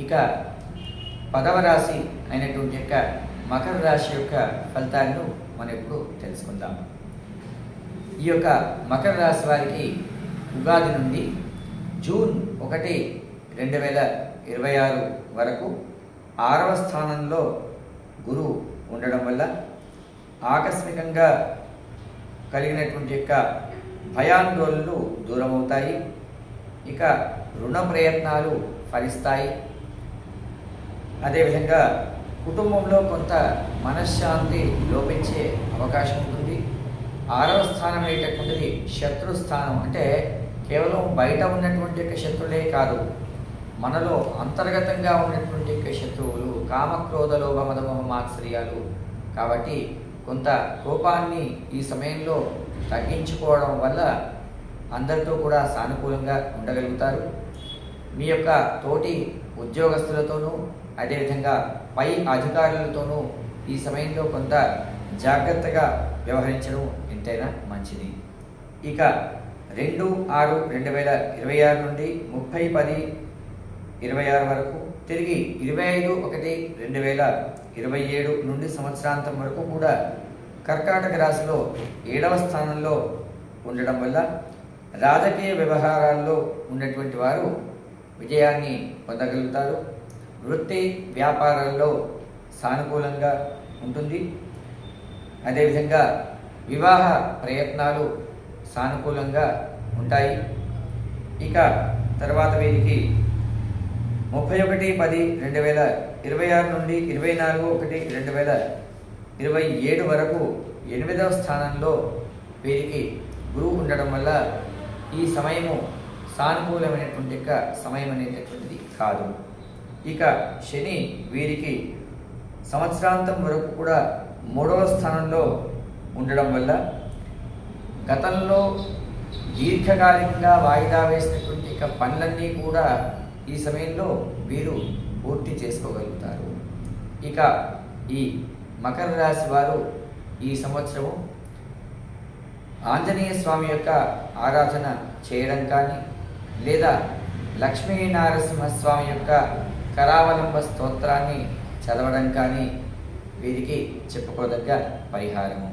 ఇక 10వ రాశి అయినటువంటి యొక్క మకర రాశి యొక్క ఫలితాలను మనం ఇప్పుడు తెలుసుకుందాం. ఈ యొక్క మకర రాశి వారికి ఉగాది నుండి జూన్ 1, 2026 వరకు 6వ స్థానంలో గురువు ఉండడం వల్ల ఆకస్మికంగా కలిగినటువంటి యొక్క భయాందోళనలు దూరమవుతాయి. ఇక రుణ ప్రయత్నాలు ఫలిస్తాయి. అదేవిధంగా కుటుంబంలో కొంత మనశ్శాంతి లోపించే అవకాశం ఉంటుంది. 6వ స్థానం అనేటటువంటిది శత్రు స్థానం. అంటే కేవలం బయట ఉన్నటువంటి యొక్క శత్రులే కాదు, మనలో అంతర్గతంగా ఉన్నటువంటి యొక్క శత్రువులు, కామక్రోధ లోభ మద మోహ మాత్సర్యాలు. కాబట్టి కొంత కోపాన్ని ఈ సమయంలో తగ్గించుకోవడం వల్ల అందరితో కూడా సానుకూలంగా ఉండగలుగుతారు. మీ యొక్క తోటి ఉద్యోగస్తులతోనూ అదేవిధంగా పై అధికారులతోనూ ఈ సమయంలో కొంత జాగ్రత్తగా వ్యవహరించడం ఎంతైనా మంచిది. ఇక 2/6/2026 నుండి 30/10/26 వరకు, తిరిగి 25/1/2027 నుండి సంవత్సరాంతం వరకు కూడా కర్కాటక రాశిలో 7వ స్థానంలో ఉండడం వల్ల రాజకీయ వ్యవహారాల్లో ఉన్నటువంటి వారు విజయాన్ని పొందగలుగుతారు. వృత్తి వ్యాపారాల్లో సానుకూలంగా ఉంటుంది. అదేవిధంగా వివాహ ప్రయత్నాలు సానుకూలంగా ఉంటాయి. ఇక తర్వాత వీరికి 31/10/2026 నుండి 24/1/2027 వరకు 8వ స్థానంలో వీరికి గురువు ఉండడం వల్ల ఈ సమయము సానుకూలమైనటువంటి యొక్క సమయం అనేటటువంటిది కాదు. ఇక శని వీరికి సంవత్సరాంతం వరకు కూడా 3వ స్థానంలో ఉండడం వల్ల గతంలో దీర్ఘకాలికంగా వాయిదా వేసినటువంటి యొక్క పనులన్నీ కూడా ఈ సమయంలో వీరు పూర్తి చేసుకోగలుగుతారు. ఇక ఈ మకర రాశి వారు ఈ సంవత్సరము ఆంజనేయ స్వామి యొక్క ఆరాధన చేయడం కానీ, లేదా లక్ష్మీనారసింహస్వామి యొక్క కరావలంబ స్తోత్రాన్ని చదవడం కానీ వీరికి చెప్పుకోదగ్గ పరిహారము.